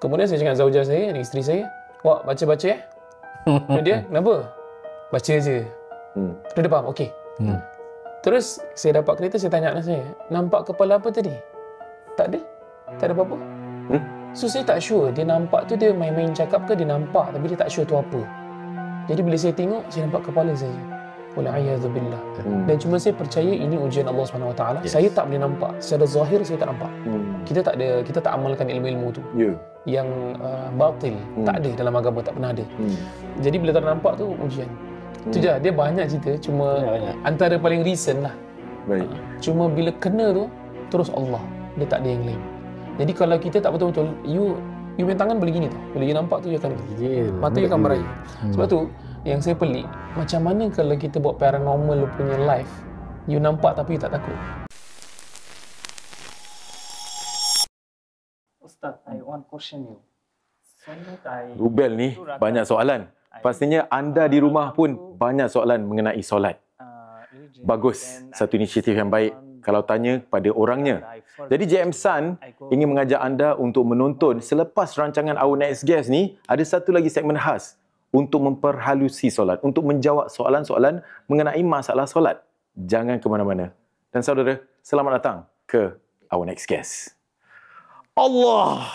Kemudian saya cakap zaujah saya, isteri saya, "Wak, baca-baca ya." Dia, "Kenapa?" "Baca je." Dia faham, okey. Terus saya dapat kereta, saya tanya anak saya, "Nampak kepala apa tadi?" "Tak ada. Tak ada apa-apa." So saya tak sure dia nampak tu dia main-main cakap ke dia nampak tapi dia tak sure tu apa. Jadi bila saya tengok, saya nampak kepala saja. Wal'iyadzubillah. Dan cuma saya percaya ini ujian Allah SWT. Saya tak boleh nampak. Secara zahir saya tak nampak. Kita tak amalkan ilmu-ilmu tu. Yang batil. Tak ada dalam agama, tak pernah ada. Jadi bila tak nampak tu ujian. Itu je, dia banyak cerita, cuma antara paling recent lah. Baik. Cuma bila kena tu, terus Allah. Dia tak ada yang lain. Jadi kalau kita tak betul-betul, you main tangan boleh gini tau. Bila you nampak tu, you akan mata you akan berair. Sebab tu, yang saya pelik, macam mana kalau kita buat paranormal punya live, you nampak tapi you tak takut. Ustaz, I want question you. Rubel ni banyak soalan. Pastinya anda di rumah pun banyak soalan mengenai solat. Bagus, satu inisiatif yang baik kalau tanya pada orangnya. Jadi JM San ingin mengajak anda untuk menonton selepas rancangan Our Next Guest ni, ada satu lagi segmen khas untuk memperhalusi solat, untuk menjawab soalan-soalan mengenai masalah solat. Jangan ke mana-mana. Dan saudara, selamat datang ke Our Next Guest. Allah!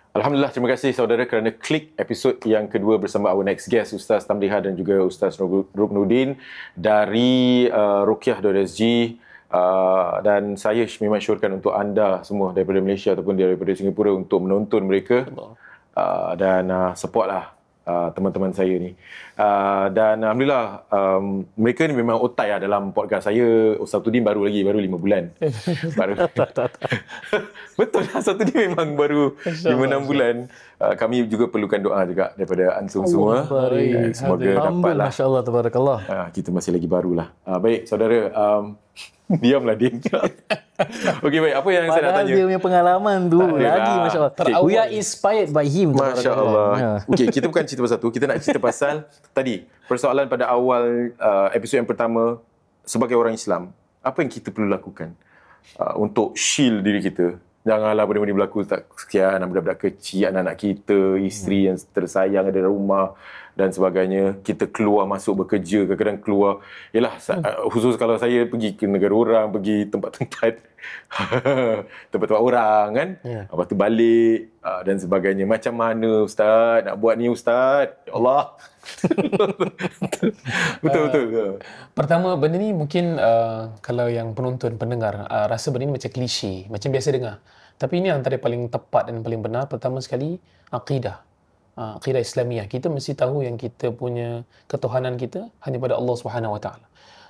Alhamdulillah, terima kasih saudara kerana klik episod yang kedua bersama Our Next Guest, Ustaz Tamliha dan juga Ustaz Ruknuddin dari Ruqyah.sg. Dan saya memang syorkan untuk anda semua daripada Malaysia ataupun daripada Singapura untuk menonton mereka dan supportlah teman-teman saya ni. Dan Alhamdulillah, mereka ni memang otai lah dalam podcast saya. Ustaz Tudin baru 5 bulan. Baru. Betul lah, Ustaz Tudin memang baru 5-6 bulan. Kami juga perlukan doa juga daripada antum semua. Semoga dapatlah. Masya Allah, tabarakallah. Kita masih lagi barulah. Baik, saudara. Diamlah dia. Okey, baik. Apa yang saya nak tanya? Dia punya pengalaman tu lagi, Masya Allah. We are inspired by him. Masya Allah. Okey, kita bukan cerita pasal tu. Kita nak cerita pasal tadi, persoalan pada awal episod yang pertama, sebagai orang Islam, apa yang kita perlu lakukan untuk shield diri kita? Janganlah benda-benda berlaku tak sekian, budak-budak kecil, anak-anak kita, isteri yang tersayang ada di rumah dan sebagainya. Kita keluar masuk bekerja, kadang-kadang keluar. Yalah, khusus kalau saya pergi ke negara orang, pergi tempat-tempat tempat-tempat orang kan. Lepas tu balik dan sebagainya. Macam mana Ustaz nak buat ni Ustaz? Ya Allah. Betul. Pertama, benda ni mungkin kalau yang penonton, pendengar rasa benda ni macam klise, macam biasa dengar. Tapi ini antara paling tepat dan paling benar. Pertama sekali, akidah Islamiah. Kita mesti tahu yang kita punya ketuhanan kita hanya pada Allah Subhanahu Wa Taala.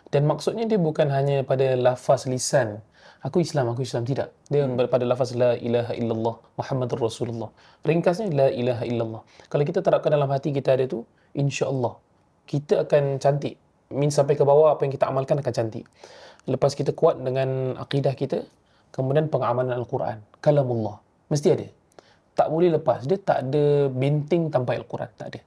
Dan maksudnya dia bukan hanya pada lafaz lisan, aku Islam, tidak. Dia pada lafaz la ilaha illallah Muhammadur Rasulullah. Ringkasnya la ilaha illallah. Kalau kita terapkan dalam hati kita ada tu, insya-Allah kita akan cantik. Sampai ke bawah apa yang kita amalkan akan cantik. Lepas kita kuat dengan akidah kita, kemudian pengamalan Al-Quran, kalamullah, mesti ada. Tak boleh lepas. Dia tak ada benteng tanpa Al-Quran, tak ada.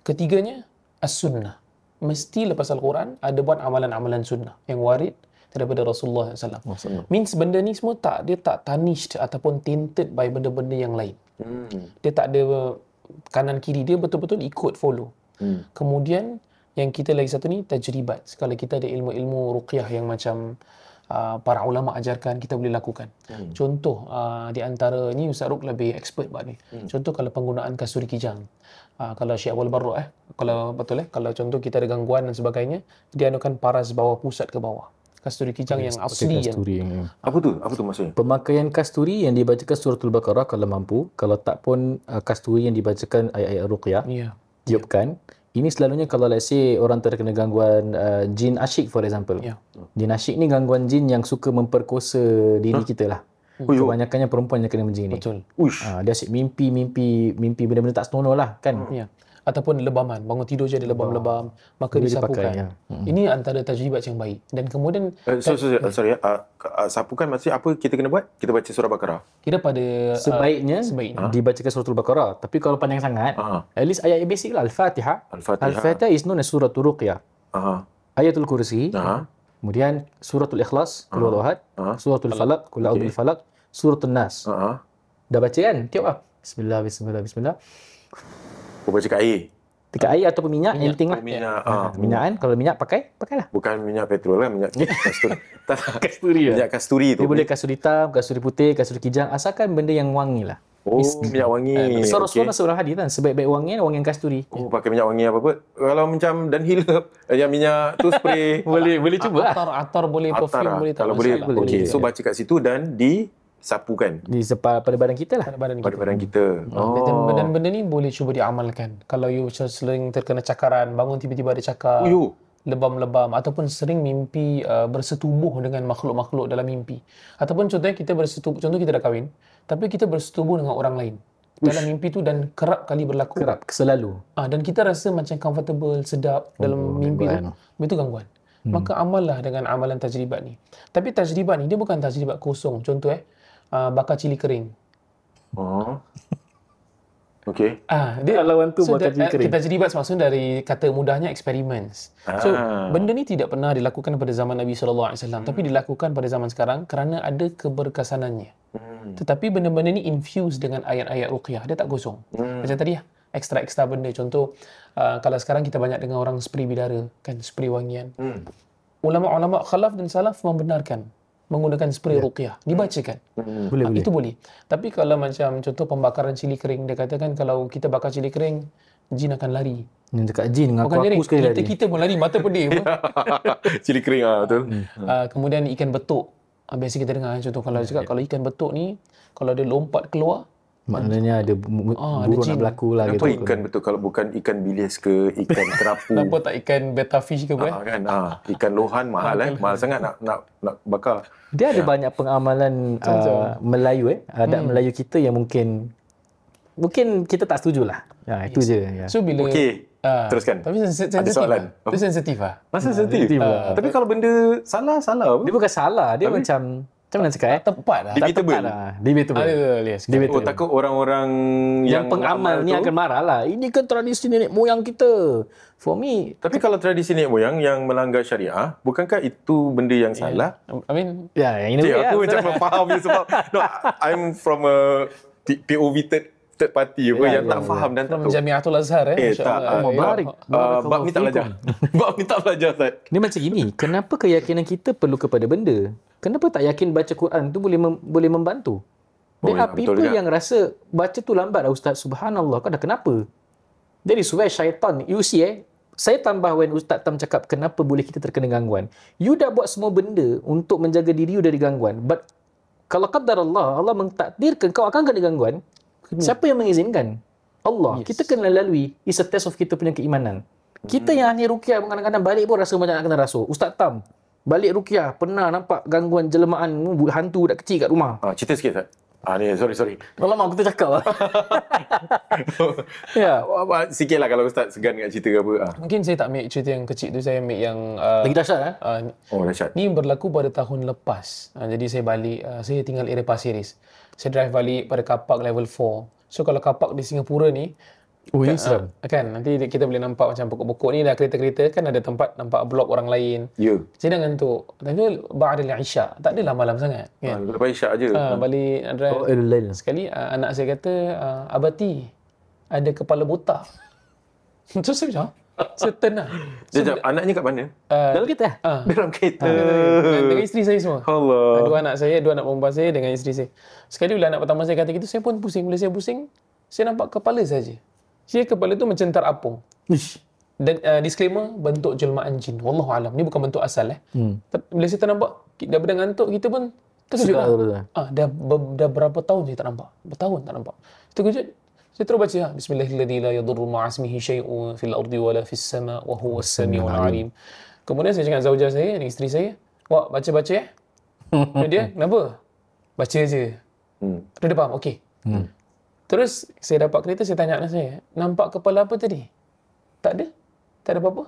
Ketiganya, as-sunnah. Mesti lepas Al-Quran ada buat amalan-amalan sunnah yang warid daripada Rasulullah SAW. Means benda ni semua dia tak tarnished ataupun tainted by benda-benda yang lain. Dia tak ada kanan kiri, dia betul-betul ikut follow. Kemudian yang kita lagi satu ni tajribat. Kalau kita ada ilmu-ilmu ruqyah yang macam para ulama ajarkan, kita boleh lakukan. Contoh di antara ni Ustaz Ruk lebih expert buat ni. Contoh kalau penggunaan kasturi kijang. Kalau Syekh Abdul Barru kalau betul kalau contoh kita ada gangguan dan sebagainya, dia anukan paras bawah pusat ke bawah. Kasturi kijang yang asli yang Apa tu maksudnya? Pemakaian kasturi yang dibacakan suratul Baqarah kalau mampu, kalau tak pun kasturi yang dibacakan ayat-ayat ruqyah. Tiupkan. Ini selalunya kalau let's say orang terkena gangguan jin asyik for example. Jin asyik ni gangguan jin yang suka memperkosa diri kita lah. Kebanyakannya perempuan yang kena macam ni. Betul. Dia asyik mimpi benda-benda tak senonoh lah kan. Ataupun lebaman, bangun tidur je ada lebam-lebam, maka disapukan. Ini antara tajribat yang baik. Dan kemudian sapukan maksudnya apa kita kena buat? Kita baca surah Baqarah. Kira pada sebaiknya dibacakan suratul Baqarah. Tapi kalau panjang sangat, at least ayat basic lah. Al-Fatihah is known as suratul Ruqyah. Ayatul Kursi, Kemudian suratul Ikhlas, Qul huwallahu ahad, suratul Falaq, Qul a'udzu bil falaq, suratul Nas. Dah baca kan? Tiap ah. Bismillah, bismillah, bismillah. Kau baca kat air? Dekat air ataupun minyak, anything lah. Minyak. Minyak kan? Kalau minyak pakailah. Bukan minyak petrol kan, minyak kasturi. Kasturi lah. Minyak kasturi tu. Dia boleh kasturi hitam, kasturi putih, kasturi kijang. Asalkan benda yang wangi lah. Oh, minyak wangi. So Rasulullah masuk dalam hadis kan, sebaik-baik wangi wangi kasturi. Oh, pakai minyak wangi apa-apa. Kalau macam Dunhill, yang minyak tu spray. boleh cuba lah. Atar boleh, perfume boleh. Kalau boleh. Okey, so baca kat situ dan disapukan. Pada badan kita lah. Pada badan kita. Dan benda ni boleh cuba diamalkan. Kalau you sering terkena cakaran, bangun tiba-tiba ada cakar. Lebam-lebam ataupun sering mimpi bersetubuh dengan makhluk-makhluk dalam mimpi. Ataupun contoh kita dah kahwin, tapi kita bersetubuh dengan orang lain dalam mimpi tu dan kerap kali berlaku. Kerap, selalu. Dan kita rasa macam comfortable, sedap dalam mimpi tu. Itu gangguan. Maka amallah dengan amalan tajribat ni. Tapi tajribat ni dia bukan tajribat kosong. Contoh bakar cili kering. Okey. Dia lawan tu bakar cili kering. Kita tajribat maksudnya dari kata mudahnya experiments. So benda ni tidak pernah dilakukan pada zaman Nabi SAW, tapi dilakukan pada zaman sekarang kerana ada keberkesanannya. Tetapi benda-benda ni infused dengan ayat-ayat ruqyah. Dia tak kosong. Macam tadi ekstra benda. Contoh kalau sekarang kita banyak dengar orang spray bidara kan, spray wangian. Ulama-ulama khalaf dan salaf membenarkan menggunakan spray ruqyah, dibacakan. Boleh. Itu boleh. Tapi kalau macam contoh pembakaran cili kering, dia katakan kalau kita bakar cili kering, jin akan lari. Yang dekat jin dengan aku sekali lari. Kita pun lari, mata pedih. Cili kering betul. Kemudian ikan betuk. Biasa kita dengar contoh kalau dia cakap kalau ikan betuk ni kalau dia lompat keluar, maknanya ada buruk nak berlaku lah. Apa ikan betul kalau bukan ikan bilis ke ikan kerapu? Nampak tak ikan betta fish ke apa? Kan? Ikan lohan mahal mahal sangat nak bakar. Dia ada banyak pengamalan Melayu adat Melayu kita yang mungkin kita tak setuju lah. Itu je. So bila teruskan. Tapi ada soalan. Itu sensitif lah. Masa sensitif. Tapi kalau benda salah apa? Dia bukan salah, dia macam mana cakap tepat lah. Debatable. Takut orang-orang yang pengamal ni akan marah lah. Ini kan tradisi nenek moyang kita. For me. Tapi kalau tradisi nenek moyang yang melanggar syariah, bukankah itu benda yang salah? I mean, yang ini aku macam faham je sebab I'm from a POV third party yang tak faham dan tak tahu. Jamiatul Azhar Bab ni tak belajar. Bab ni tak belajar, Ustaz. Ni macam gini, kenapa keyakinan kita perlu kepada benda? Kenapa tak yakin baca Quran tu boleh membantu? There are people yang rasa baca tu lambat Ustaz. Subhanallah, kau dah kenapa? That is where syaitan, you see saya tambah when Ustaz Tam cakap kenapa boleh kita terkena gangguan. You dah buat semua benda untuk menjaga diri you dari gangguan. But kalau qadar Allah mentakdirkan kau akan kena gangguan, siapa yang mengizinkan? Allah. Yes. Kita kena lalui. It's a test of kita punya keimanan. Kita yang ahli ruqyah kadang-kadang balik pun rasa macam nak kena rasuk. Ustaz Tam, balik ruqyah pernah nampak gangguan jelmaan hantu budak kecil kat rumah. Cerita sikit Ustaz. Ni sorry. Lama aku tercakap lah. Sikit lah kalau Ustaz segan nak cerita ke apa. Mungkin saya tak ambil cerita yang kecil tu, saya ambil yang lagi dahsyat dahsyat. Ni berlaku pada tahun lepas. Jadi saya balik, saya tinggal area Pasir Ris. Saya drive balik pada kapak level 4. So kalau kapak di Singapura ni, ini seram. Kan nanti kita boleh nampak macam pokok-pokok ni dah kereta-kereta kan ada tempat nampak blok orang lain. Saya dah ngantuk. Tapi ba'dal isyak, tak adalah malam sangat kan. Lepas isyak aje. Balik drive. Sekali anak saya kata, abati ada kepala botak. Terus saya macam certain lah. Anaknya kat mana? Dalam kereta? Dalam kereta. Dengan isteri saya semua. Allah. Dua anak perempuan saya dengan isteri saya. Sekali bila anak pertama saya kata gitu, saya pun pusing. Bila saya pusing, saya nampak kepala saja. Kepala tu macam terapung. Dan disclaimer, bentuk jelmaan jin. Wallahualam. Ni bukan bentuk asal. Bila saya ternampak, daripada ngantuk, kita pun terkejut lah. Dah berapa tahun saya tak nampak. Bertahun tak nampak. Terkejut. Saya terus baca Bismillahirrahmanirrahim la yadurru ma'asmihi syai'un fil ardi wala fis sama' wa huwa as-sami'ul 'alim. Kemudian saya cakap zaujah saya dan isteri saya, "Wak, baca-baca Dia, kenapa? Baca je. Dia faham, okey. Terus saya dapat kereta, saya tanya anak saya, nampak kepala apa tadi? Tak ada. Tak ada apa-apa.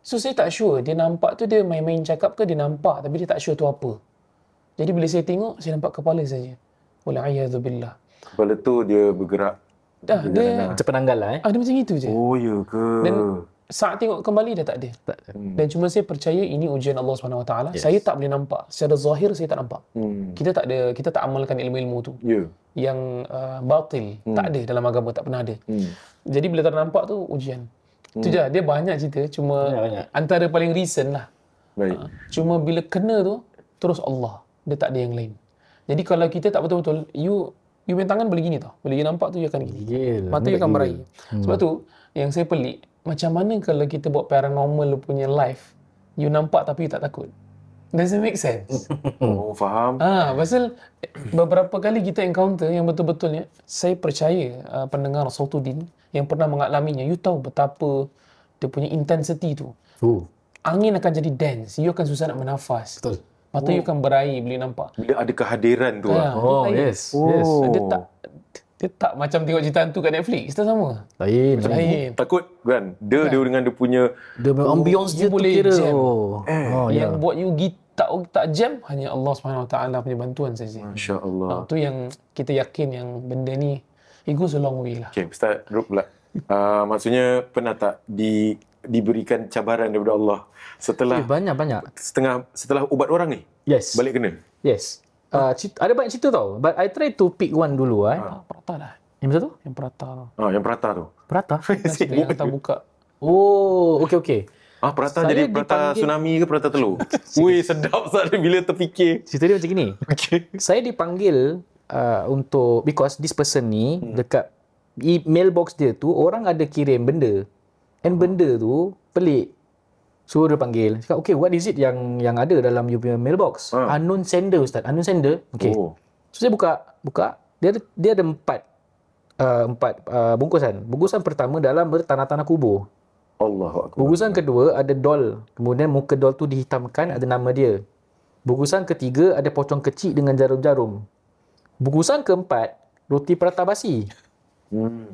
So saya tak sure, dia nampak tu dia main-main cakap ke dia nampak tapi dia tak sure tu apa. Jadi bila saya tengok, saya nampak kepala saja. Wal'iyadzu billah. Kepala tu dia bergerak. Dia macam penanggal lah dia macam itu je. Oh, ya ke? Dan saat tengok kembali dah tak ada. Dan cuma saya percaya ini ujian Allah Subhanahu Wa Taala. Saya tak boleh nampak. Secara zahir saya tak nampak. Kita tak amalkan ilmu-ilmu tu. Yang batil. Tak ada dalam agama, tak pernah ada. Jadi bila tak nampak tu ujian. Itu je. Dia banyak cerita, cuma antara paling recent lah. Cuma bila kena tu terus Allah. Dia tak ada yang lain. Jadi kalau kita tak betul-betul, you punya tangan boleh gini tau. Bila you nampak tu, you akan gini. Mata you akan meraih. Sebab tu, yang saya pelik, macam mana kalau kita buat paranormal punya live, you nampak tapi you tak takut? Doesn't make sense. Faham. Pasal beberapa kali kita encounter yang betul-betulnya, saya percaya pendengar Sautuddin yang pernah mengalaminya, you tahu betapa dia punya intensity tu. Angin akan jadi dense, you akan susah nak bernafas. Betul. Mata you akan berair bila nampak. Bila ada kehadiran tu lah. Yes. Dia tak macam tengok cerita hantu kat Netflix. Kita sama. Lain. Takut kan? Dia dengan dia punya ambience dia tu boleh kira. jam. Yang buat you tak jam hanya Allah Subhanahu Wa Taala punya bantuan saja. Masya-Allah. Tu yang kita yakin yang benda ni it goes a long way lah. Okay, Ustaz Ruk pula. Maksudnya pernah tak diberikan cabaran daripada Allah setelah banyak. Setelah ubat orang ni? Yes. Balik kena? Yes. Ada banyak cerita tau. But I try to pick one dulu. Prata lah. Yang betul tu? Yang prata. Yang perata tu. Perata? Yang tak buka. Oh, okay. Perata Saya jadi perata tsunami ke perata telur? Wih, sedap Ustaz bila terfikir. Cerita dia macam gini. Okay. Saya dipanggil because this person ni dekat mailbox dia tu orang ada kirim benda. And benda tu pelik. So dia panggil, cakap, okay, what is it yang ada dalam you punya mailbox? Unknown sender, Ustaz. Unknown sender. Okay. So saya buka. Dia ada empat bungkusan. Bungkusan pertama dalam bertanah-tanah kubur. Allahu Akbar. Bungkusan kedua ada doll. Kemudian muka doll tu dihitamkan, ada nama dia. Bungkusan ketiga ada pocong kecil dengan jarum-jarum. Bungkusan keempat, roti prata basi.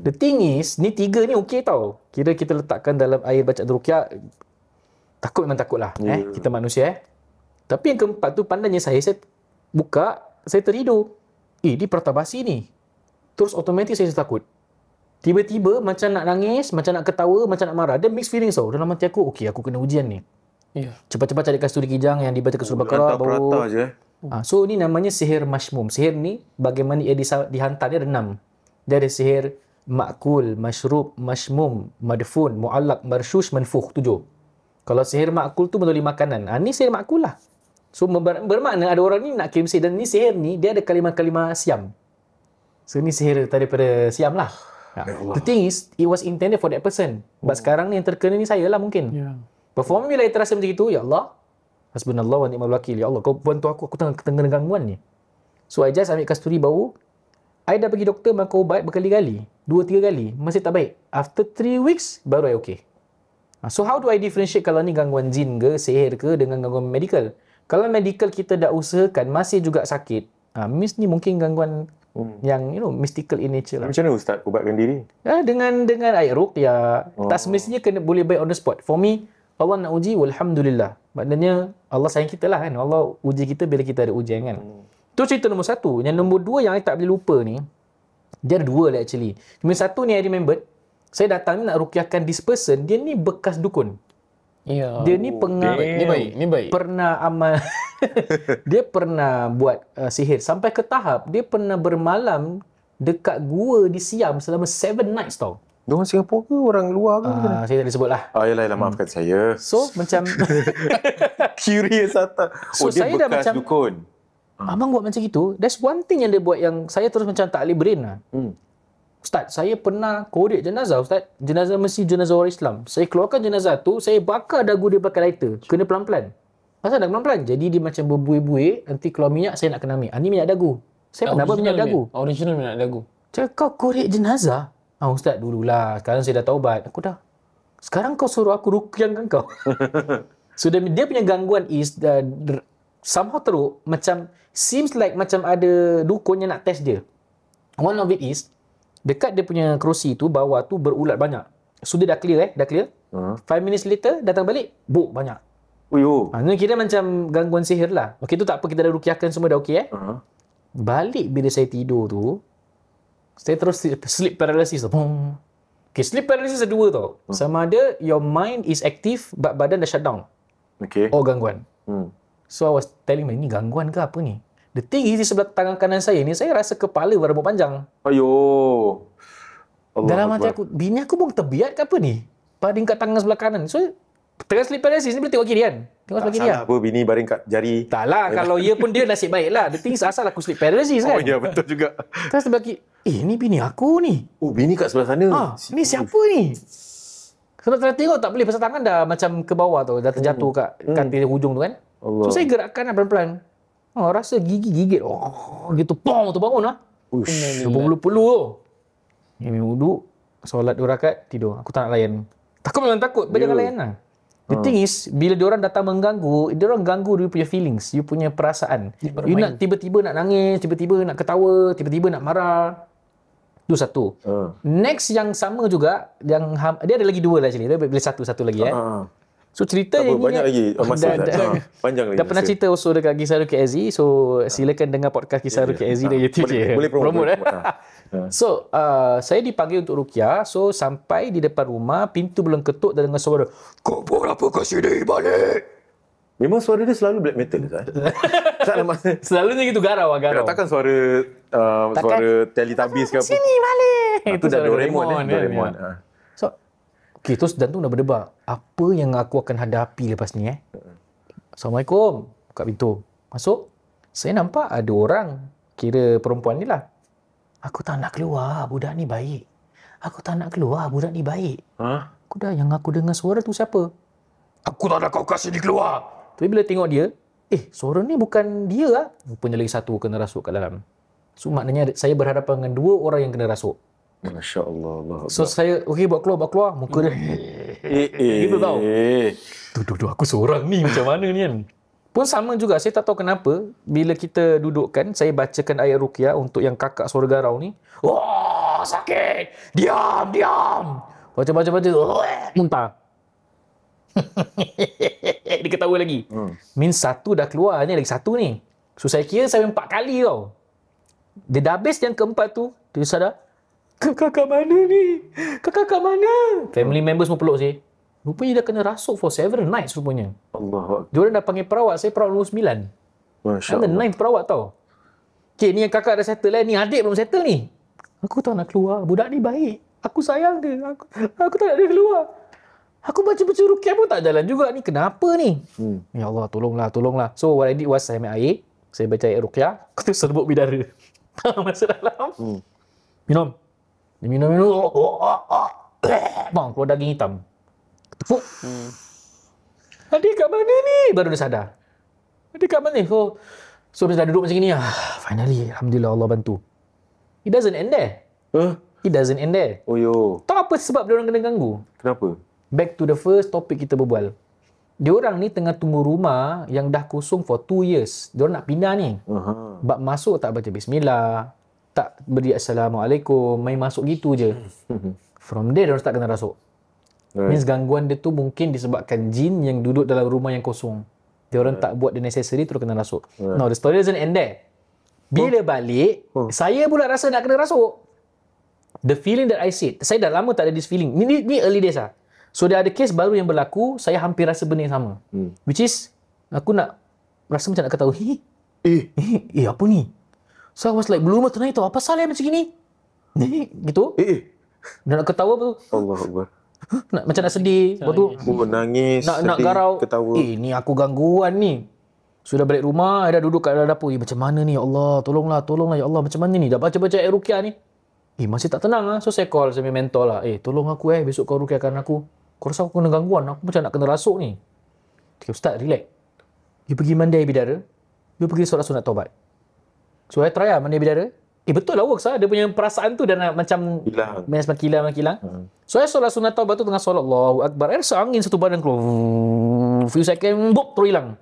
The thing is, ni tiga ni okey tau. Kira kita letakkan dalam air bacaan ruqyah, takut memang takut lah. Kita manusia. Tapi yang keempat tu pandainya saya buka, saya terhidur. Ni prata basi ni. Terus automatik saya takut. Tiba-tiba macam nak nangis, macam nak ketawa, macam nak marah. Ada mixed feelings tau. Dalam hati aku, okey, aku kena ujian ni. Cepat-cepat cari kasturi kijang yang dibaca ke surah Baqarah. Prata je. So ni namanya sihir mashmum. Sihir ni bagaimana ia dihantar, dia ada 6. Dia ada sihir ma'kul, mashrub, mashmum, madfun, mu'allaq, marshush, manfukh. 7. Kalau sihir ma'kul tu melalui makanan. Ni sihir ma'kul lah. So bermakna ada orang ni nak kirim sihir. Dan ni sihir ni dia ada kalimah-kalimah siam. So ni sihir daripada siam lah. The thing is, it was intended for that person. But sekarang ni yang terkena ni saya lah mungkin. But for me bila saya terasa macam itu, ya Allah, hasbunallah wa ni'mal wakil. Ya Allah, kau bantu aku tengah gangguan ni. So I just ambil kasturi bau. I dah pergi doktor makan ubat berkali-kali. 2-3 kali. Masih tak baik. After 3 weeks, baru I okay. So how do I differentiate kalau ni gangguan jin ke, sihir ke dengan gangguan medical? Kalau medical kita dah usahakan masih juga sakit, means ni mungkin gangguan yang mystical in nature lah. Macam mana Ustaz ubatkan diri? Dengan air ruqyah. Tak semestinya kena boleh baik on the spot. For me, Allah nak uji, walhamdulillah. Maknanya Allah sayang kita lah kan. Allah uji kita bila kita ada ujian kan. Itu cerita nombor 1. Yang nombor 2 yang I tak boleh lupa ni, dia ada 2 lah actually. Cuma 1 ni I remembered, saya datang ni nak ruqyahkan this person, dia ni bekas dukun. Dia ni Ni baik. Pernah amal dia pernah buat sihir sampai ke tahap dia pernah bermalam dekat gua di Siam selama 7 nights tau. Diorang Singapura ke orang luar ke? Saya tak boleh sebut lah. Yalah, maafkan saya. So macam Curious atas. So dia saya dah bekas macam dukun. Abang buat macam gitu. That's one thing yang dia buat yang saya terus macam tak boleh brain lah. Ustaz, saya pernah korek jenazah, Ustaz. Jenazah mesti jenazah orang Islam. Saya keluarkan jenazah tu, saya bakar dagu dia pakai lighter. Kena pelan-pelan. Pasal dah pelan-pelan. Jadi dia macam berbuih-buih. Nanti keluar minyak, saya nak kena ambil. Ni minyak dagu. Saya pernah buat minyak dagu. Original minyak dagu. Cakap, kau korek jenazah? Ustaz, dululah. Sekarang saya dah taubat. Aku dah. Sekarang kau suruh aku ruqyahkan kau. So dia punya gangguan is somehow teruk. Macam, seems like macam ada dukun yang nak test dia. One of it is, dekat dia punya kerusi tu, bawah tu berulat banyak. So dia dah clear. 5 minutes later, datang balik, banyak. Ini kira macam gangguan sihir lah. Okey, tu tak apa, kita dah ruqyahkan semua dah okey Balik bila saya tidur tu, saya terus sleep paralysis tu. Okay, sleep paralysis ada dua tau. Sama ada your mind is active but badan dah shut down. Okay. Or gangguan. So I was telling me, ni gangguan ke apa ni? The thing is, di sebelah tangan kanan saya ni, saya rasa kepala berambut panjang. Ayo. Allah Dalam hati Akbar. aku, bini aku pun terbiat ke apa ni? Baring kat tangan sebelah kanan. So, tengah sleep paralysis ni boleh tengok kiri kan? Tengok sebelah kiri Salah kan? apa bini baring kat jari. Tak lah, kalau ia pun dia nasib baik lah. The thing is, asal aku sleep paralysis kan? Oh ya, betul juga. Terus sebelah kiri, ni bini aku ni. Oh, bini kat sebelah sana. Ni siapa ni? Sebab saya tengok tak boleh pasal tangan dah macam ke bawah tu, dah terjatuh kat katil hujung tu kan. Allah. So saya gerakkan lah pelan-pelan. Rasa gigi gigit. Gitu pong tu bangun lah. Ush. Berbulu-bulu tu. Ini wuduk, solat 2 rakaat, tidur. Aku tak nak layan. Takut memang takut, jangan layan lah. The thing is, bila diorang datang mengganggu, diorang ganggu you punya feelings, you punya perasaan. You nak tiba-tiba nak nangis, tiba-tiba nak ketawa, tiba-tiba nak marah. Itu satu. Next yang sama juga, yang dia ada lagi 2 lah actually. Dia boleh satu lagi So cerita Tak apa, yang ni banyak lagi masa panjang lagi. dah pernah masa. cerita also dekat Kisah Ruki Azzi. So silakan dengar podcast Kisah Ruki Azzi di YouTube je. Boleh promote. So saya dipanggil untuk ruqyah. So sampai di depan rumah, pintu belum ketuk dan dengar suara, "Kau buat apa kat sini, balik?" Memang suara dia selalu black metal Zai. Tak ada masa. Selalunya gitu garau. Takkan suara suara Teletubbies ke apa? Sini balik. Itu dah suara Doraemon kan, Doraemon. ya. So okay, terus jantung dah berdebar. Apa yang aku akan hadapi lepas ni Assalamualaikum. Buka pintu. Masuk. Saya nampak ada orang, kira perempuan ni lah. Aku tak nak keluar, budak ni baik. Aku tak nak keluar, budak ni baik. Aku dah, yang aku dengar suara tu siapa? Aku tak nak kau kasih dia keluar. Tapi bila tengok dia, suara ni bukan dia lah. Rupanya lagi satu kena rasuk kat dalam. So maknanya saya berhadapan dengan 2 orang yang kena rasuk. Masya Allah. Allah. So saya, buat keluar. Muka dia, gitu tau. Duduk aku seorang ni macam mana ni kan. Pun sama juga, saya tak tahu kenapa bila kita dudukkan, saya bacakan ayat ruqyah untuk yang kakak suara garau ni. Wah, sakit. Diam. Baca. Muntah. Dia ketawa lagi. Means 1 dah keluar, ni lagi 1 ni. So saya kira sampai 4 kali tau. Dia dah habis yang keempat tu, dia sadar, Kakak kat mana ni? Kakak kat mana? Family members semua peluk saya. Rupanya dia kena rasuk for several nights rupanya. Allah. Diorang dah panggil perawat. Saya perawat nombor 9. Masya I'm the Allah. 9th perawat tau. Okay, ni yang kakak dah settle ni adik belum settle ni. Aku tak nak keluar. Budak ni baik. Aku sayang dia. Aku tak nak dia keluar. Aku baca-baca ruqyah pun tak jalan juga ni. Kenapa ni? Ya Allah, tolonglah. So what I did was saya ambil air. Saya baca ayat ruqyah. Aku tu serbuk bidara. Masuk dalam. Minum. Dia minum. Bang, keluar daging hitam. Tepuk. Adik kat mana ni? Baru dia sadar. Adik kat mana ni? So bila dah duduk macam ni, finally, Alhamdulillah Allah bantu. It doesn't end there. It doesn't end there. Oh yo. Tahu apa sebab dia orang kena ganggu? Kenapa? Back to the first topic kita berbual. Diorang ni tengah tunggu rumah yang dah kosong for 2 years. Diorang nak pindah ni. Bab masuk tak baca bismillah. Tak beri assalamualaikum. Main masuk gitu je. From there, diorang start kena rasuk. Means gangguan dia tu mungkin disebabkan jin yang duduk dalam rumah yang kosong. Diorang tak buat the necessary, terus kena rasuk. No, the story doesn't end there. Bila balik, saya pula rasa nak kena rasuk. The feeling that I said, saya dah lama tak ada this feeling. Ni early days lah. So, dia ada kes baru yang berlaku, saya hampir rasa benda yang sama. Which is, aku nak rasa macam nak ketawa, apa ni? So, I was like, belum tenang tau, apa salah macam gini? Gitu. Dan nak ketawa tu. Allah Akbar. Macam nak sedih. Lepas tu, nangis, nak sedih, garau. ketawa. Ni aku gangguan ni. Sudah balik rumah, dah duduk kat dalam dapur. Macam mana ni? Ya Allah, tolonglah ya Allah. Macam mana ni? Dah baca-baca ayat ruqyah ni. Masih tak tenang lah. So, saya call saya punya mentor lah. Tolong aku besok kau ruqyahkan aku. Kau rasa aku kena gangguan? Aku macam nak kena rasuk ni. Okay, Ustaz, relax. You pergi mandi air bidara. You pergi solat sunat taubat. So, I try lah mandi air bidara. Betul lah works lah. Dia punya perasaan tu dah nak macam semakin kilang. So, I solat sunat taubat tu tengah solat Allahu Akbar. I rasa angin satu badan keluar. Few second, bop, terus hilang.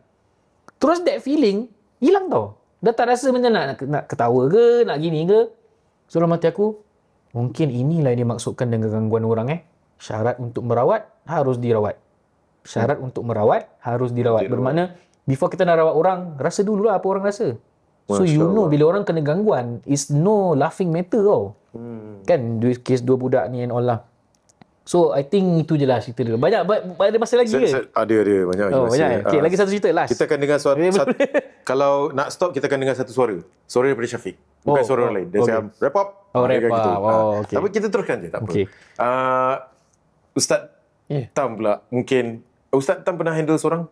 Terus that feeling, hilang tau. Dah tak rasa macam nak ketawa ke, nak gini ke. So, dalam hati aku, mungkin inilah yang dimaksudkan dengan gangguan orang. Syarat untuk merawat, harus dirawat. Syarat untuk merawat, harus dirawat. Bermakna, before kita nak rawat orang, rasa dululah apa orang rasa. So, you know, bila orang kena gangguan, is no laughing matter tau. Kan, kes 2 budak ni and all lah. So I think itu je lah cerita dia. Ada masa lagi ke? Ada banyak lagi Oh, masa. banyak. Okay, lagi satu cerita last. Kita akan dengar kalau nak stop kita akan dengar satu suara daripada Syafiq, bukan suara orang lain. Dia cakap wrap up. Wrap Dia kata up. Okay. Tapi kita teruskan je, tak apa. Okay. Ustaz Tam pula, mungkin Ustaz Tam pernah handle seorang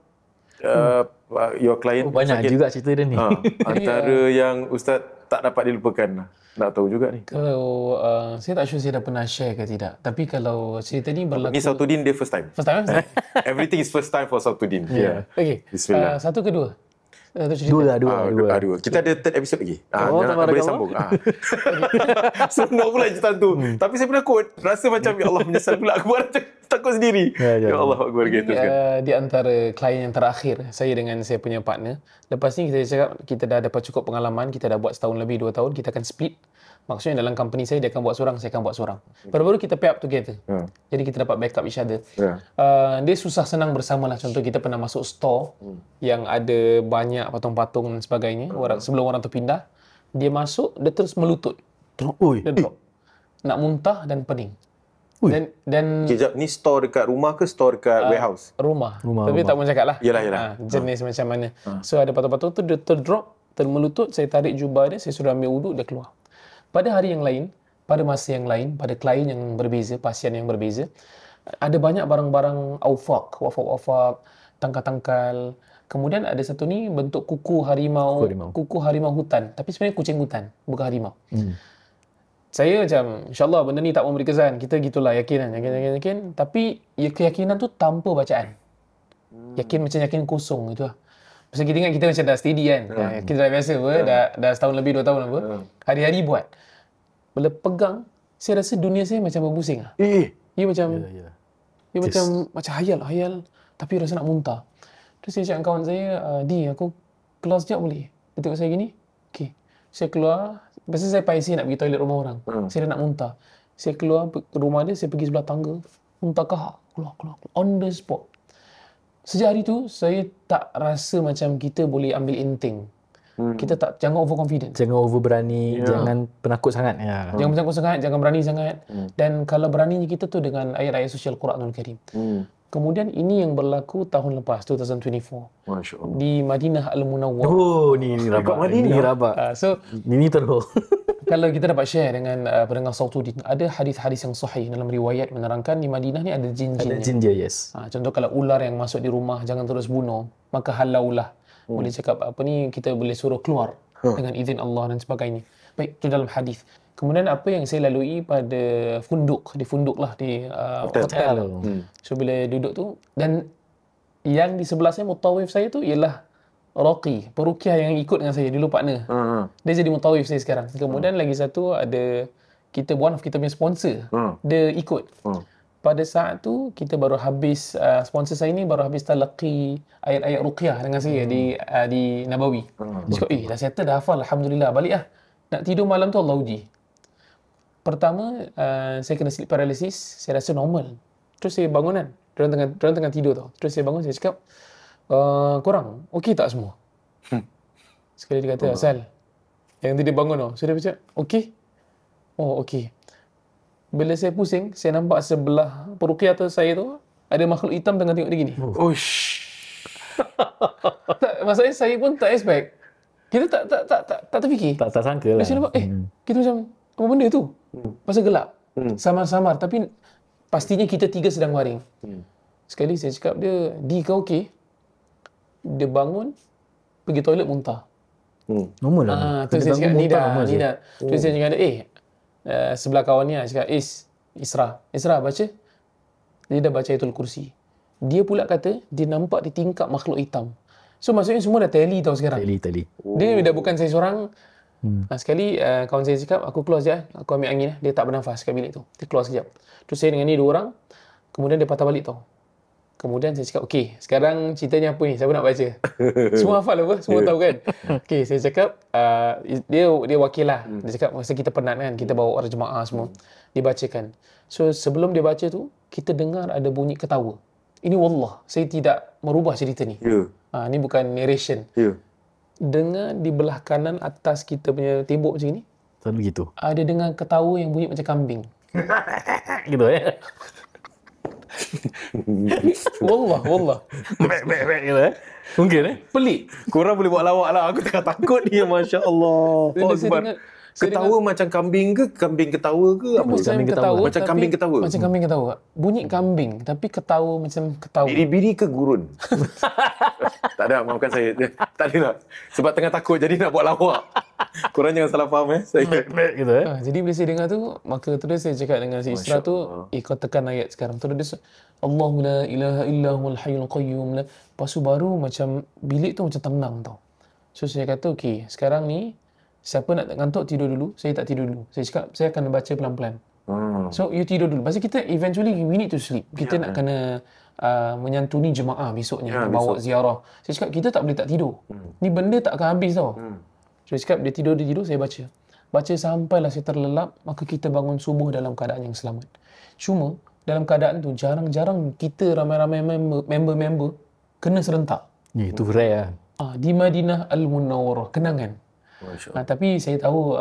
your client Banyak sakit. juga cerita dia ni. Antara yang Ustaz tak dapat dilupakan. Nak tahu juga ni. Kalau saya tak sure saya dah pernah share ke tidak. Tapi kalau cerita ni berlaku, Ni Sautudin dia first time. first time. Everything is first time for Sautudin. Yeah. Okay. Bismillah. Satu kedua. Satu cerita. Dua. Kita ada third episode lagi. tabarakallah. Boleh sambung. Seronok pula cerita tu. Tapi saya penakut. Rasa macam ya Allah menyesal pula aku buat takut sendiri. Ya Allah Akbar gitu kan. Di antara klien yang terakhir saya dengan saya punya partner, lepas ni kita cakap kita dah dapat cukup pengalaman, kita dah buat setahun lebih, 2 tahun, kita akan split. Maksudnya dalam company saya dia akan buat seorang, saya akan buat seorang. Baru-baru kita pair up together. Jadi kita dapat backup each other. Dia susah senang bersama lah. Contoh kita pernah masuk store yang ada banyak patung-patung dan sebagainya. Sebelum orang tu pindah, dia masuk, dia terus melutut. Dia drop. Nak muntah dan pening. Dan Kejap, ni store dekat rumah ke store dekat warehouse? rumah. Tapi tak mau cakap lah. Yelah. Jenis macam mana. So ada patung-patung tu dia terdrop, termelutut, saya tarik jubah dia, saya suruh ambil wuduk, dia keluar. Pada hari yang lain, pada masa yang lain, pada klien yang berbeza, pasien yang berbeza, ada banyak barang-barang wafak, tangkal-tangkal. Kemudian ada satu ni bentuk kuku harimau hutan. Tapi sebenarnya kucing hutan, bukan harimau. Saya macam, insyaAllah benda ni tak memberi kesan. Kita gitulah, yakin. Tapi keyakinan tu tanpa bacaan. Yakin macam yakin kosong itu lah. Pasal kita ingat kita macam dah steady kan. Kita dah biasa apa, dah setahun lebih, 2 tahun apa. Hari-hari buat. Bila pegang, saya rasa dunia saya macam berbusing lah. Ia macam macam hayal, tapi rasa nak muntah. Terus saya cakap kawan saya, Di, aku keluar sekejap boleh? Dia tengok saya gini, okey. Saya keluar, pasal saya paisi nak pergi toilet rumah orang. Saya dah nak muntah. Saya keluar ke rumah dia, saya pergi sebelah tangga, muntah kahak, keluar. On the spot. Sejak hari tu, saya tak rasa macam kita boleh ambil enteng. Kita jangan overconfident. Jangan over berani, jangan penakut sangat. Jangan penakut sangat, jangan berani sangat. Dan kalau beraninya kita tu dengan ayat-ayat sosial Quranul Karim. Kemudian ini yang berlaku tahun lepas, 2024. Masya Allah. Di Madinah Al-Munawwarah. Oh, ni rabak. Ni rabak. Ni teruk. Kalau kita dapat share dengan pendengar Sautudin, ada hadis-hadis yang sahih dalam riwayat menerangkan di Madinah ni ada jin-jin. Ada jin dia, yes. Contoh kalau ular yang masuk di rumah jangan terus bunuh, maka halaulah. Boleh cakap apa ni, kita boleh suruh keluar dengan izin Allah dan sebagainya. Baik, itu dalam hadis. Kemudian apa yang saya lalui pada di funduk lah di hotel. So bila duduk tu, dan yang di sebelah saya mutawif saya tu ialah Roqi, perukiah yang ikut dengan saya dulu partner. Dia jadi mutawif saya sekarang. Kemudian lagi satu ada one of kita punya sponsor. Dia ikut. Pada saat tu kita baru habis sponsor saya ni baru habis talaqi ayat-ayat ruqyah dengan saya di Nabawi. Dia cakap, dah settle, dah hafal, alhamdulillah, balik lah. Nak tidur malam tu Allah uji. Pertama saya kena sleep paralysis, saya rasa normal. Terus saya bangun kan, diorang tengah tidur tau. Terus saya bangun, saya cakap, korang okey tak semua? Sekali dia kata, Asal, yang tadi bangun tau. So dia cakap, okey? Oh, okey. Bila saya pusing, saya nampak sebelah perukiah tu saya tu ada makhluk hitam tengah tengok dia gini. Maksudnya saya pun tak expect. Kita tak terfikir. Tak sangka lah. Saya nampak, kita macam apa benda tu? Pasal gelap. Samar-samar, tapi pastinya kita 3 sedang baring. Sekali saya cakap dia, Di, kau okey? Dia bangun, pergi toilet muntah. Normal lah. Terus saya cakap, ni dah. Terus saya cakap, sebelah kawan ni cakap, Isra baca. Dia dah baca Ayatul Kursi. Dia pula kata dia nampak di tingkap makhluk hitam. So maksudnya semua dah tally tau sekarang. Tally. Dia dah bukan saya seorang. Sekali kawan saya cakap, aku keluar sekejap, aku ambil angin. Dia tak bernafas kat bilik tu. Dia keluar sekejap. Terus saya dengan ni 2 orang. Kemudian dia patah balik tau. Kemudian saya cakap, okey, sekarang ceritanya apa ni? Siapa nak baca? Semua hafal apa? Semua tahu kan? Okey, saya cakap, dia wakil lah. Dia cakap, masa kita penat kan, kita bawa orang jemaah semua. Dibacakan. So, sebelum dia baca tu, kita dengar ada bunyi ketawa. Ini wallah, saya tidak merubah cerita ni. Ni bukan narration. Dengar di belah kanan atas kita punya tembok macam ni. Selalu gitu. Ada dengar ketawa yang bunyi macam kambing. Gitu Wallah. Baik gitu Mungkin Pelik. Korang boleh buat lawak lah. Aku tengah takut ni. Masya Allah. Bila saya dengar, Ketawa macam kambing ke? Kambing ketawa ke? Apa? Macam ketawa. Macam kambing ketawa. Macam kambing ketawa. Bunyi kambing tapi ketawa macam ketawa. Biri-biri ke gurun? Tak ada, maafkan saya. Tak ada nak. Sebab tengah takut jadi nak buat lawak. Korang jangan salah faham saya. gitu Jadi bila saya dengar tu, maka terus saya cakap dengan si Isra tu, kau tekan ayat sekarang. Terus dia Allahu la ilaha illa huwal hayyul qayyum. Lepas tu baru macam bilik tu macam tenang tau. So saya kata okey, sekarang ni siapa nak ngantuk tidur dulu, saya tak tidur dulu. Saya cakap saya akan baca pelan-pelan. So you tidur dulu. Pasal kita eventually we need to sleep. Kita nak kena menyantuni jemaah besoknya, bawa ziarah. Saya cakap kita tak boleh tak tidur. Ni benda tak akan habis tau. So saya cakap dia tidur, saya baca. Baca sampailah saya terlelap, maka kita bangun subuh dalam keadaan yang selamat. Cuma dalam keadaan tu jarang-jarang kita ramai-ramai member kena serentak. Itu rare Di Madinah Al-Munawwarah, kenangan. Tapi saya tahu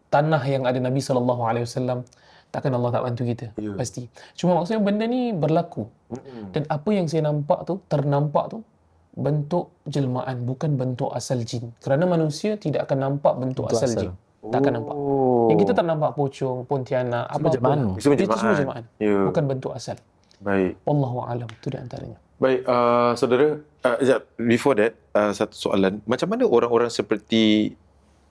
tanah yang ada Nabi SAW, takkan Allah tak bantu kita. Pasti. Cuma maksudnya benda ni berlaku. Dan apa yang saya nampak tu, ternampak tu, bentuk jelmaan, bukan bentuk asal jin. Kerana manusia tidak akan nampak bentuk asal jin. Tak akan nampak. Yang kita tak nampak pocong, pontianak, apa-apa. Itu semua jelmaan. Bukan bentuk asal. Baik. Wallahu a'lam. Itu di antaranya. Baik, saudara, before that, satu soalan. Macam mana orang-orang seperti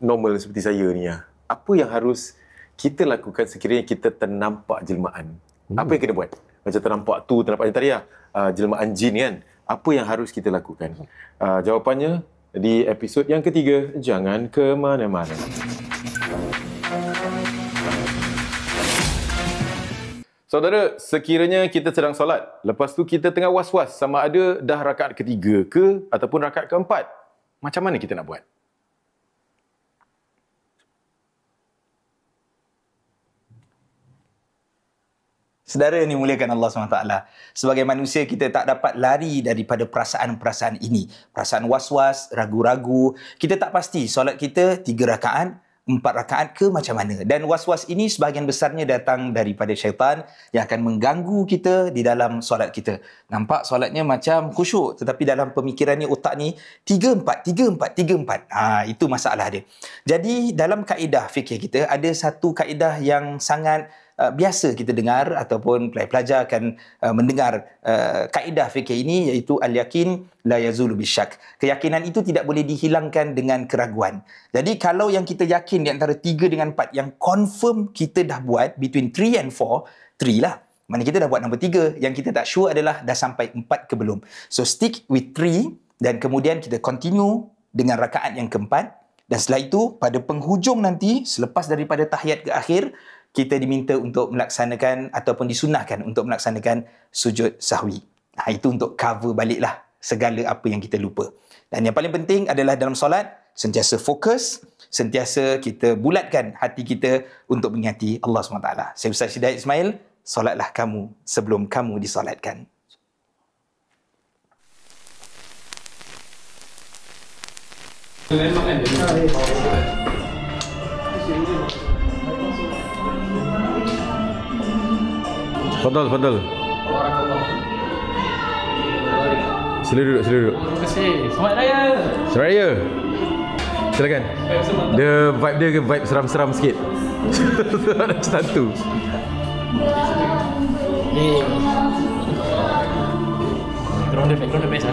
normal seperti saya ni, apa yang harus kita lakukan sekiranya kita ternampak jelmaan? Apa yang kena buat? Macam ternampak tadi jelmaan jin kan? Apa yang harus kita lakukan? Jawapannya di episod yang ketiga. Jangan ke mana-mana. Saudara, sekiranya kita sedang solat, lepas tu kita tengah was-was sama ada dah rakaat ketiga ke ataupun rakaat keempat, macam mana kita nak buat? Saudara yang dimuliakan Allah SWT, sebagai manusia kita tak dapat lari daripada perasaan-perasaan ini. Perasaan was-was, ragu-ragu. Kita tak pasti solat kita 3 rakaat, 4 rakaat ke macam mana. Dan was-was ini sebahagian besarnya datang daripada syaitan yang akan mengganggu kita di dalam solat kita. Nampak solatnya macam khusyuk, tetapi dalam pemikirannya otak ni 3-4. Itu masalah dia. Jadi dalam kaedah fikir kita ada satu kaedah yang sangat biasa kita dengar ataupun pelajar akan mendengar kaedah fikir ini, iaitu al-yakin la yazulu bisyak. Keyakinan itu tidak boleh dihilangkan dengan keraguan. Jadi kalau yang kita yakin di antara 3 dengan 4 yang confirm kita dah buat between 3 and 4, 3 lah. Mana kita dah buat nombor 3, yang kita tak sure adalah dah sampai 4 ke belum. So stick with 3 dan kemudian kita continue dengan rakaat yang keempat, dan setelah itu pada penghujung nanti selepas daripada tahiyat ke akhir, kita diminta untuk melaksanakan ataupun disunahkan untuk melaksanakan sujud sahwi. Itu untuk cover baliklah segala apa yang kita lupa. Dan yang paling penting adalah dalam solat, sentiasa fokus, sentiasa kita bulatkan hati kita untuk mengingati Allah SWT. Saya Ustaz Hidayat Ismail, solatlah kamu sebelum kamu disolatkan. Fadal. Sila duduk. Terima kasih. Selamat Raya. Selamat Raya. Silakan. Dia vibe dia vibe seram-seram sikit. Macam tu. Background the best.